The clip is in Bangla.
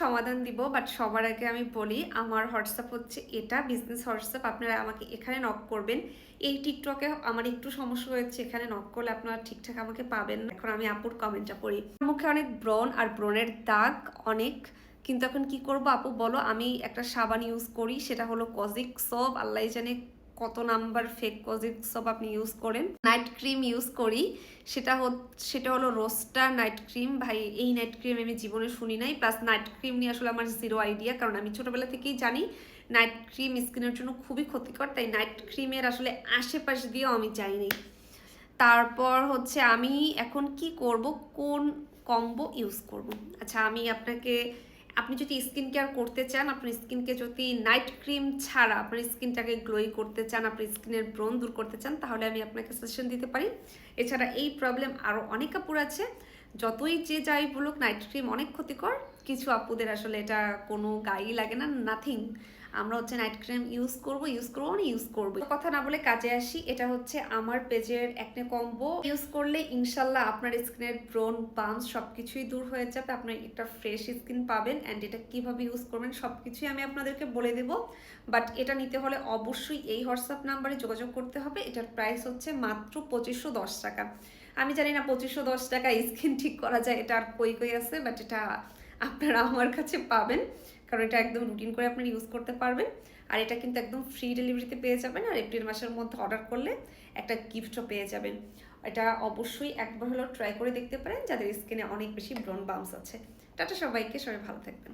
সমাধান দিব, বাট সবার আগে আমি বলি আমার হোয়াটসঅ্যাপ হচ্ছে এটা বিজনেস হোয়াটসঅ্যাপ। আপনারা আমাকে এখানে নক করবেন। এই টিকটকে আমার একটু সমস্যা হয়েছে, এখানে নক করলে আপনারা ঠিকঠাক আমাকে পাবেন না। এখন আমি আপুর কমেন্টটা পড়ি। মুখে অনেক ব্রণ আর ব্রণের দাগ অনেক, কিন্তু এখন কি করব আপু বলো। আমি একটা সাবান ইউজ করি, সেটা হলো কজিক সোপ। আল্লাহ জানে কত নাম্বার ফেক কজিক সোপ আপনি ইউজ করেন। নাইট ক্রিম ইউজ করি, সেটা হলো রোস্টার নাইট ক্রিম। ভাই এই নাইট ক্রিম আমি জীবনে শুনি নাই, প্লাস নাইট ক্রিম নিয়ে আসলে আমার জিরো আইডিয়া, কারণ আমি ছোটোবেলা থেকেই জানি নাইট ক্রিম স্কিনের জন্য খুবই ক্ষতিকর, তাই নাইট ক্রিমের আসলে আশেপাশ দিয়েও আমি যাইনি। তারপর হচ্ছে আমি এখন কি করব, কোন কম্বো ইউজ করব। আচ্ছা আমি আপনি যদি স্কিন কেয়ার করতে চান, আপনার স্কিনকে যদি নাইট ক্রিম ছাড়া আপনার স্কিনটাকে গ্লোই করতে চান, আপনার স্কিনের ব্রণ দূর করতে চান, তাহলে আমি আপনাকে সাজেশন দিতে পারি। এছাড়া এই প্রবলেম আরও অনেক আপুর আছে, যতই যে যাই বলুক নাইট ক্রিম অনেক ক্ষতিকর। কিছু আপুদের আসলে এটা কোনো গায়েই লাগে না, নাথিং। আমরা হচ্ছে নাইট ক্রিম ইউজ করবো। কথা না বলে কাজে আসি। এটা হচ্ছে আমার পেজের একনে কম্বো। ইউজ করলে ইনশাল্লাহ আপনার স্কিনের ব্রণ বাম্পস সবকিছুই দূর হয়ে যাবে, আপনার একটা ফ্রেশ স্কিন পাবেন। অ্যান্ড এটা কিভাবে ইউজ করবেন সবকিছুই আমি আপনাদেরকে বলে দেব। বাট এটা নিতে হলে অবশ্যই এই হোয়াটসঅ্যাপ নাম্বারে যোগাযোগ করতে হবে। এটার প্রাইস হচ্ছে মাত্র 2510 টাকা। আমি জানি না 2510 টাকা স্কিন ঠিক করা যায়, এটা আর কই আছে, বাট এটা আপনারা আমার কাছে পাবেন, কারণ এটা একদম রুটিন করে আপনারা ইউজ করতে পারবেন। আর এটা কিন্তু একদম ফ্রি ডেলিভারিতে পেয়ে যাবেন। আর এপ্রিল মাসের মধ্যে অর্ডার করলে একটা গিফটও পেয়ে যাবেন। এটা অবশ্যই একবার হলেও ট্রাই করে দেখতে পারেন যাদের স্কিনে অনেক বেশি ব্রণ বাম্পস আছে। টাটা সবাইকে, সবাই ভালো থাকবেন।